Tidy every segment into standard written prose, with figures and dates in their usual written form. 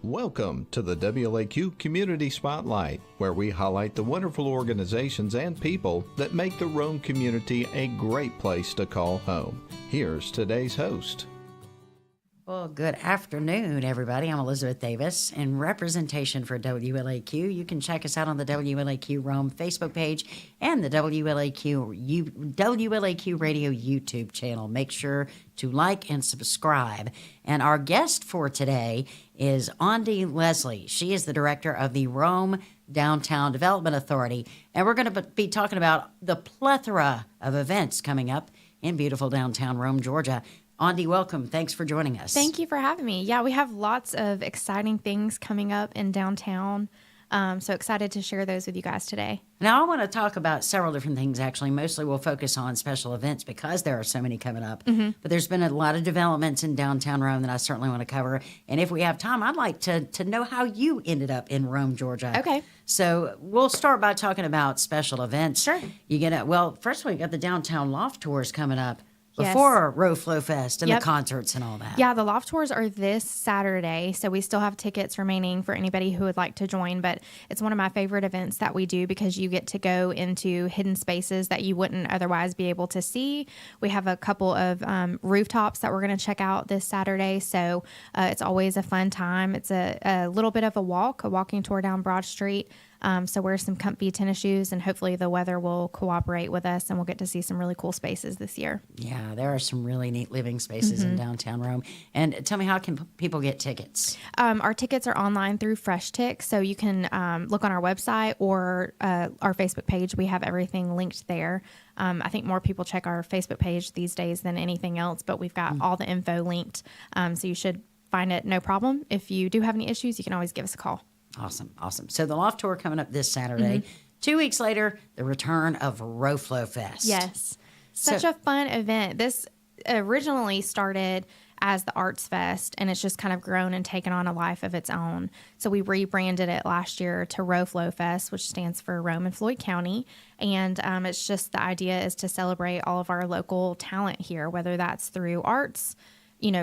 Welcome to the WLAQ Community Spotlight, where we highlight the wonderful organizations and people that make the Rome community a great place to call home. Here's today's host. Well, good afternoon, everybody. I'm Elizabeth Davis. In representation for WLAQ, you can check us out on the WLAQ Rome Facebook page and the WLAQ Radio YouTube channel. Make sure to like and subscribe. And our guest for today is Aundi Lesley. She is the director of the Rome Downtown Development Authority. And we're going to be talking about the plethora of events coming up in beautiful downtown Rome, Georgia. Aundi, welcome. Thanks for joining us. Thank you for having me. Yeah, we have lots of exciting things coming up in downtown. So excited to share those with you guys today. Now, I want to talk about several different things, actually. Mostly we'll focus on special events because there are so many coming up. Mm-hmm. But there's been a lot of developments in downtown Rome that I certainly want to cover. And if we have time, I'd like to know how you ended up in Rome, Georgia. Okay. So we'll start by talking about special events. Sure. First of all, you got the downtown loft tours coming up. Yes. Before Ro-Flo Fest and Yep. the concerts and all that. Yeah, the loft tours are this Saturday, so we still have tickets remaining for anybody who would like to join, but it's one of my favorite events that we do because you get to go into hidden spaces that you wouldn't otherwise be able to see. We have a couple of rooftops that we're going to check out this Saturday, so it's always a fun time. It's a little bit of a walking tour down Broad Street. So wear some comfy tennis shoes, and hopefully the weather will cooperate with us, and we'll get to see some really cool spaces this year. Yeah, there are some really neat living spaces in downtown Rome. And tell me, how can people get tickets? Our tickets are online through FreshTix, so you can look on our website or our Facebook page. We have everything linked there. I think more people check our Facebook page these days than anything else, but we've got all the info linked, so you should find it no problem. If you do have any issues, you can always give us a call. Awesome. So the loft tour coming up this Saturday. 2 weeks later, the return of Ro-Flo Fest. Yes. Such a fun event. This originally started as the Arts Fest, and it's just kind of grown and taken on a life of its own. So we rebranded it last year to Ro-Flo Fest, which stands for Rome and Floyd County. And it's just the idea is to celebrate all of our local talent here, whether that's through arts,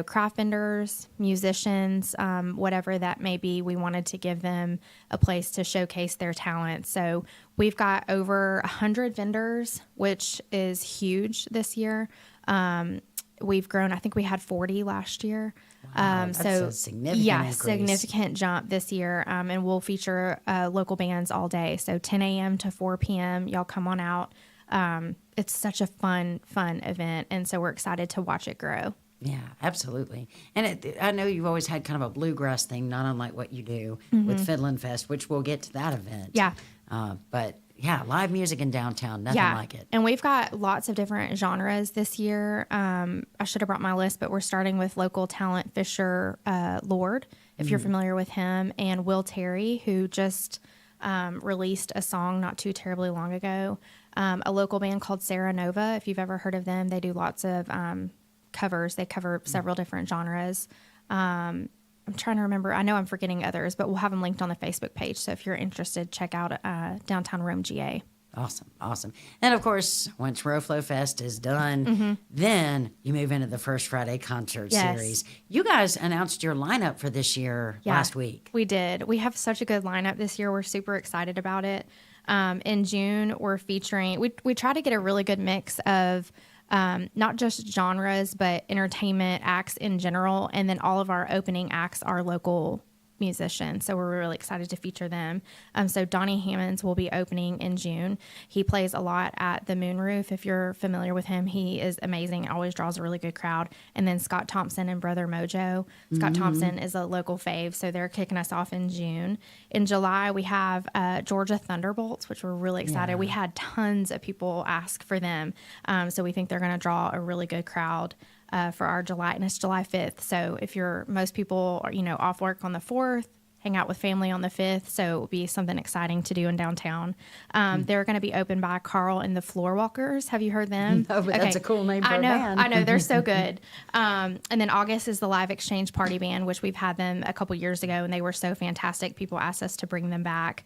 craft vendors, musicians, whatever that may be. We wanted to give them a place to showcase their talent. So we've got over 100 vendors, which is huge this year. We've grown. I think we had 40 last year. Wow, that's a significant increase. Significant jump this year. And we'll feature local bands all day. So 10 a.m. to 4 p.m. Y'all come on out. It's such a fun event. And so we're excited to watch it grow. Yeah, absolutely. And I know you've always had kind of a bluegrass thing, not unlike what you do with Fiddlin Fest, which we'll get to that event. Yeah. But yeah, live music in downtown, nothing like it. And we've got lots of different genres this year. I should have brought my list, but we're starting with local talent Fisher Lord, if you're familiar with him, and Will Terry, who just released a song not too terribly long ago. A local band called Sarah Nova, if you've ever heard of them. They do lots of covers. They cover several different genres. I'm trying to remember. I know I'm forgetting others, but we'll have them linked on the Facebook page. So if you're interested, check out Downtown Rome GA. Awesome. And of course, once Ro-Flo Fest is done, then you move into the First Friday concert series. You guys announced your lineup for this year last week. We did. We have such a good lineup this year. We're super excited about it. In June, we're featuring, we try to get a really good mix of not just genres, but entertainment acts in general. And then all of our opening acts are local musicians. So we're really excited to feature them. So Donnie Hammonds will be opening in June. He plays a lot at the Moonroof. If you're familiar with him, he is amazing. Always draws a really good crowd. And then Scott Thompson and Brother Mojo. Scott Thompson is a local fave, so they're kicking us off in June. In July, we have Georgia Thunderbolts, which we're really excited. We had tons of people ask for them. So we think they're going to draw a really good crowd for our July, and it's July 5th. So if most people are, off work on the 4th, hang out with family on the 5th. So it will be something exciting to do in downtown. They're going to be opened by Carl and the Floor Walkers. Have you heard them? No, but that's a cool name for a band. I know. They're so good. And then August is the Live Exchange Party Band, which we've had them a couple years ago, and they were so fantastic. People asked us to bring them back.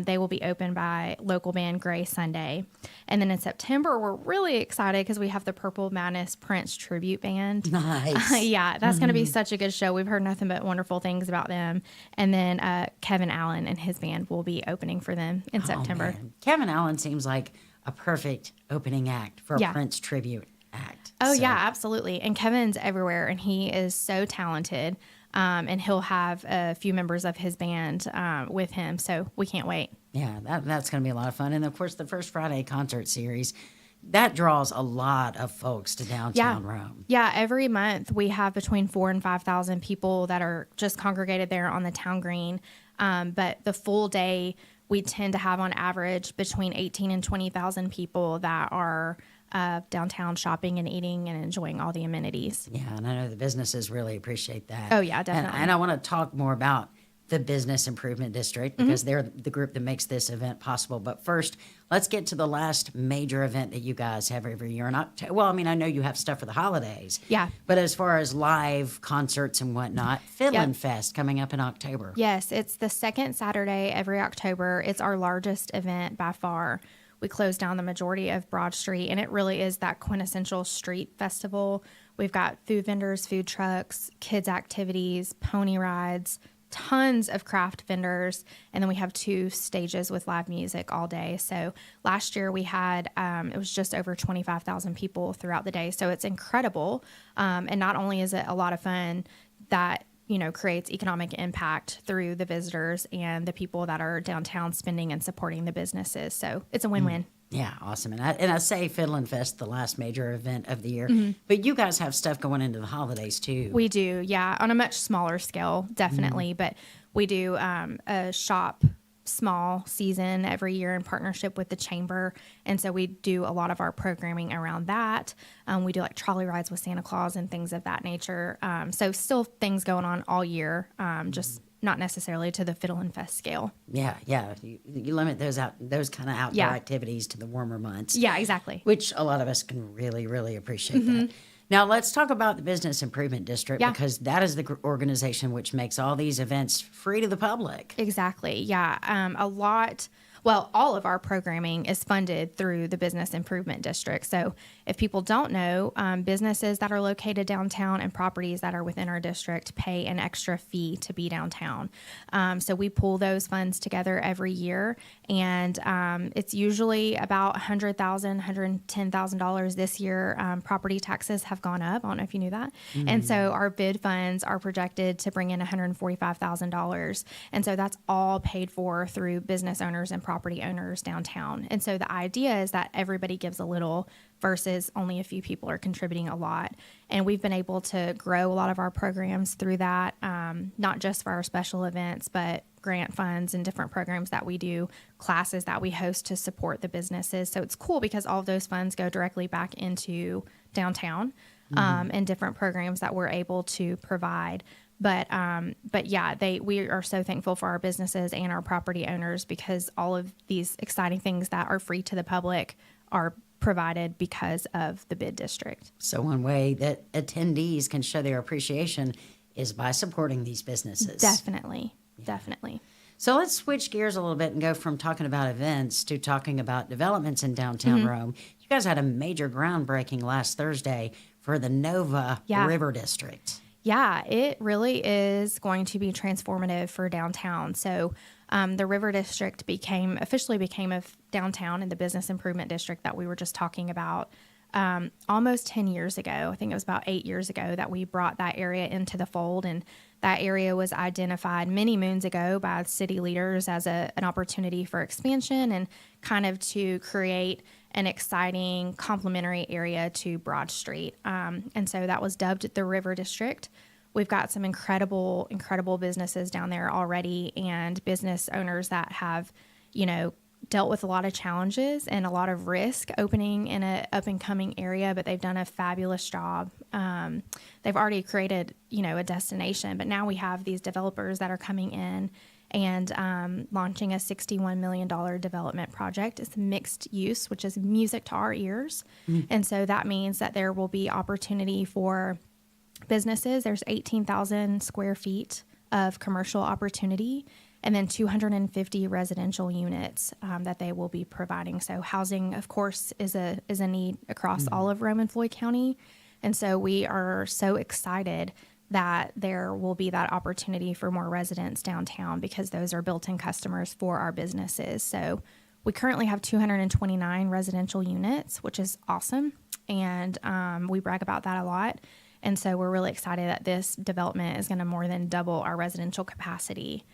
They will be opened by local band Gray Sunday. And then in September, we're really excited because we have the Purple Madness Prince Tribute Band. Nice. Yeah, that's going to be such a good show. We've heard nothing but wonderful things about them. And then Kevin Allen and his band will be opening for them in September. Man. Kevin Allen seems like a perfect opening act for a Prince tribute act. Oh, yeah, absolutely. And Kevin's everywhere, and he is so talented. And he'll have a few members of his band with him, so we can't wait. Yeah, that's going to be a lot of fun. And, of course, the First Friday concert series, that draws a lot of folks to downtown Rome. Yeah, every month we have between 4,000 and 5,000 people that are just congregated there on the town green. But the full day, we tend to have on average between 18 and 20,000 people that are downtown shopping and eating and enjoying all the amenities. Yeah, and I know the businesses really appreciate that. Oh, yeah, definitely. And I want to talk more about the Business Improvement District because they're the group that makes this event possible. But first, let's get to the last major event that you guys have every year in October. Well, I mean, I know you have stuff for the holidays. Yeah. But as far as live concerts and whatnot, Fiddlin Fest coming up in October. Yes, it's the second Saturday every October. It's our largest event by far. We close down the majority of Broad Street, and it really is that quintessential street festival. We've got food vendors, food trucks, kids' activities, pony rides, tons of craft vendors, and then we have 2 stages with live music all day. So last year we had, it was just over 25,000 people throughout the day. So it's incredible. And not only is it a lot of fun, that creates economic impact through the visitors and the people that are downtown spending and supporting the businesses. So it's a win-win. Yeah, awesome. And I say Fiddlin Fest, the last major event of the year, but you guys have stuff going into the holidays too. We do, yeah, on a much smaller scale, definitely. But we do a shop small season every year in partnership with the chamber, and so we do a lot of our programming around that. We do like trolley rides with Santa Claus and things of that nature. So still things going on all year, just not necessarily to the Fiddlin Fest scale. Yeah. You limit those kind of outdoor activities to the warmer months. Yeah, exactly. Which a lot of us can really, really appreciate that. Now, let's talk about the Business Improvement District because that is the organization which makes all these events free to the public. Exactly. Yeah. All of our programming is funded through the Business Improvement District. So if people don't know, businesses that are located downtown and properties that are within our district pay an extra fee to be downtown. So we pull those funds together every year, and it's usually about $100,000, $110,000 this year. Property taxes have gone up. I don't know if you knew that. And so our bid funds are projected to bring in $145,000. And so that's all paid for through business owners and property owners downtown. And so the idea is that everybody gives a little versus only a few people are contributing a lot. And we've been able to grow a lot of our programs through that, not just for our special events, but grant funds and different programs that we do, classes that we host to support the businesses. So it's cool because all of those funds go directly back into downtown and different programs that we're able to provide. But yeah, we are so thankful for our businesses and our property owners because all of these exciting things that are free to the public are provided because of the bid district. So one way that attendees can show their appreciation is by supporting these businesses. Definitely. So let's switch gears a little bit and go from talking about events to talking about developments in downtown Rome. You guys had a major groundbreaking last Thursday for the Nova River District. Yeah, it really is going to be transformative for downtown. So the River District officially became a downtown in the Business Improvement District that we were just talking about almost 10 years ago. I think it was about 8 years ago that we brought that area into the fold, and that area was identified many moons ago by city leaders as an opportunity for expansion and kind of to create an exciting complementary area to Broad Street. And so that was dubbed the River District. We've got some incredible businesses down there already and business owners that have, dealt with a lot of challenges and a lot of risk opening in an up and coming area, but they've done a fabulous job. they've already created, a destination, but now we have these developers that are coming in and launching a $61 million development project. It's mixed use, which is music to our ears. And so that means that there will be opportunity for businesses. There's 18,000 square feet of commercial opportunity, and then 250 residential units that they will be providing. So housing, of course, is a need across all of Rome and Floyd County. And so we are so excited that there will be that opportunity for more residents downtown, because those are built-in customers for our businesses. So we currently have 229 residential units, which is awesome. And we brag about that a lot. And so we're really excited that this development is going to more than double our residential capacity.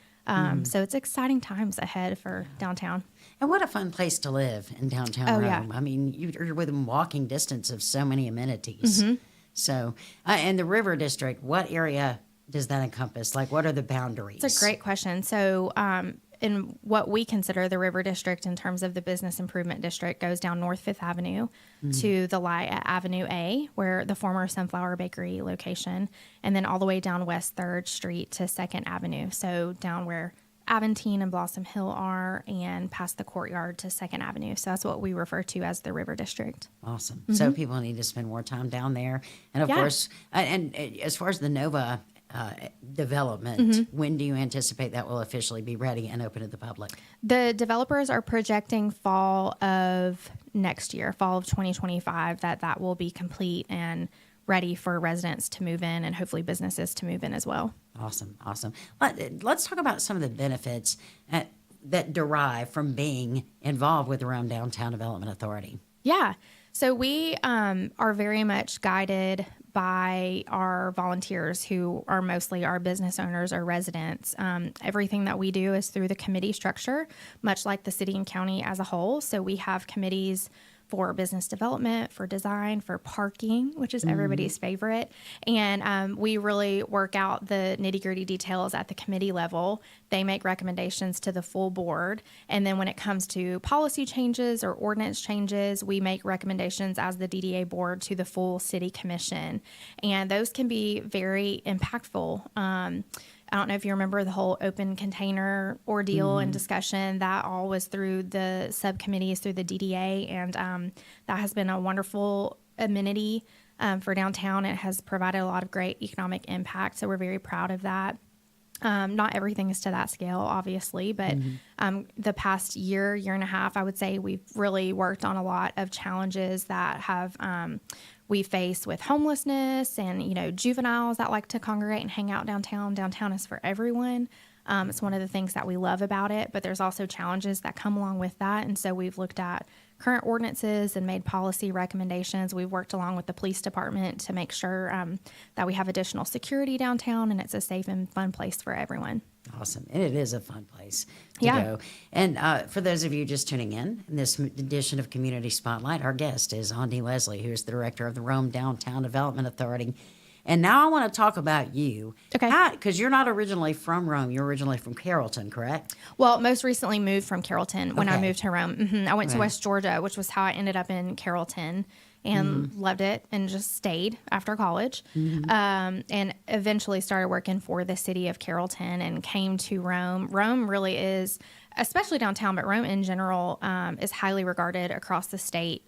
So it's exciting times ahead for downtown. And what a fun place to live in downtown Rome. Yeah. I mean, you're within walking distance of so many amenities. So, and the River District, what area does that encompass? Like, what are the boundaries? It's a great question. So, in what we consider the River District in terms of the Business Improvement District goes down North Fifth Avenue to the light at Avenue A, where the former Sunflower Bakery location, and then all the way down West 3rd Street to 2nd Avenue. So down where Aventine and Blossom Hill are, and past the courtyard to 2nd Avenue. So that's what we refer to as the River District. Awesome. So people need to spend more time down there. And of course, and as far as the Nova development, when do you anticipate that will officially be ready and open to the public? The developers are projecting fall of next year, fall of 2025, that will be complete and ready for residents to move in, and hopefully businesses to move in as well. Awesome. Let's talk about some of the benefits that derive from being involved with the Rome Downtown Development Authority. Yeah. So we are very much guided by our volunteers, who are mostly our business owners or residents. Everything that we do is through the committee structure, much like the city and county as a whole. So we have committees for business development, for design, for parking, which is everybody's favorite. And we really work out the nitty-gritty details at the committee level. They make recommendations to the full board. And then when it comes to policy changes or ordinance changes, we make recommendations as the DDA board to the full city commission. And those can be very impactful. I don't know if you remember the whole open container ordeal and discussion. That all was through the subcommittees, through the DDA, and that has been a wonderful amenity for downtown. It has provided a lot of great economic impact, so we're very proud of that. Not everything is to that scale, obviously, but the past year and a half, I would say we've really worked on a lot of challenges that have we face with homelessness and, juveniles that like to congregate and hang out downtown. Downtown is for everyone. It's one of the things that we love about it, but there's also challenges that come along with that. And so we've looked at current ordinances and made policy recommendations. We've worked along with the police department to make sure that we have additional security downtown and it's a safe and fun place for everyone. Awesome. And it is a fun place to go. And for those of you just tuning in this edition of Community Spotlight, our guest is Aundi Lesley, who is the director of the Rome Downtown Development Authority. And now I want to talk about you. Okay. Because you're not originally from Rome. You're originally from Carrollton, correct? Well, most recently moved from Carrollton when I moved to Rome. I went to West Georgia, which was how I ended up in Carrollton, and loved it and just stayed after college. And eventually started working for the city of Carrollton and came to Rome. Rome really is, especially downtown, but Rome in general is highly regarded across the state.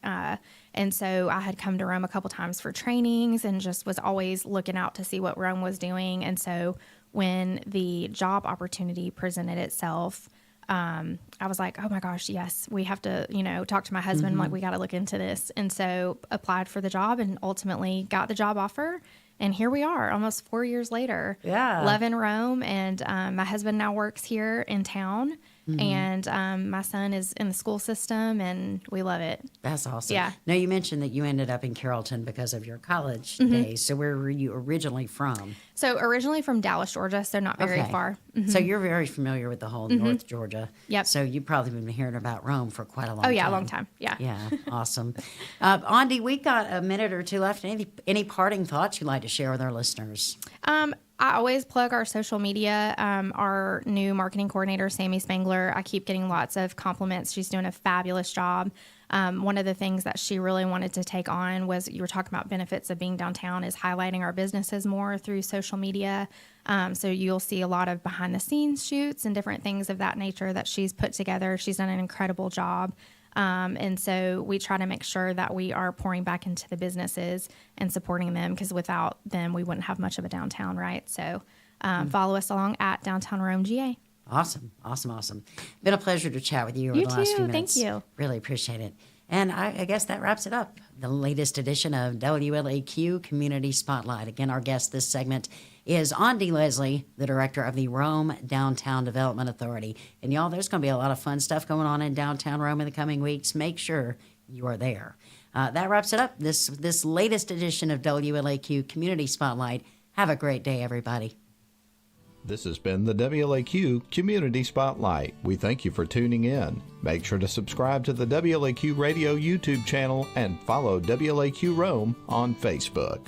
And so I had come to Rome a couple times for trainings and just was always looking out to see what Rome was doing. And so when the job opportunity presented itself, I was like, oh my gosh, yes, we have to, talk to my husband, like, we got to look into this. And so applied for the job and ultimately got the job offer. And here we are almost 4 years later. Yeah. Loving Rome. And my husband now works here in town. And my son is in the school system, and we love it. That's awesome. Yeah. Now, you mentioned that you ended up in Carrollton because of your college days. So where were you originally from? So originally from Dallas, Georgia, so not very far. So you're very familiar with the whole North Georgia. Yep. So you've probably been hearing about Rome for quite a long time. Oh, yeah, a long time. Yeah. Yeah, awesome. Aundi, we got a minute or two left. Any parting thoughts you'd like to share with our listeners? I always plug our social media. Our new marketing coordinator, Sammy Spangler, I keep getting lots of compliments. She's doing a fabulous job. One of the things that she really wanted to take on was, you were talking about benefits of being downtown, is highlighting our businesses more through social media. So you'll see a lot of behind the scenes shoots and different things of that nature that she's put together. She's done an incredible job. And so we try to make sure that we are pouring back into the businesses and supporting them, because without them, we wouldn't have much of a downtown, right? So follow us along at Downtown Rome GA. Awesome. Been a pleasure to chat with you over the last few minutes. Thank you. Really appreciate it. And I guess that wraps it up. The latest edition of WLAQ Community Spotlight. Again, our guest this segment is Aundi Lesley, the director of the Rome Downtown Development Authority. And y'all, there's going to be a lot of fun stuff going on in downtown Rome in the coming weeks. Make sure you are there. That wraps it up. This latest edition of WLAQ Community Spotlight. Have a great day, everybody. This has been the WLAQ Community Spotlight. We thank you for tuning in. Make sure to subscribe to the WLAQ Radio YouTube channel and follow WLAQ Rome on Facebook.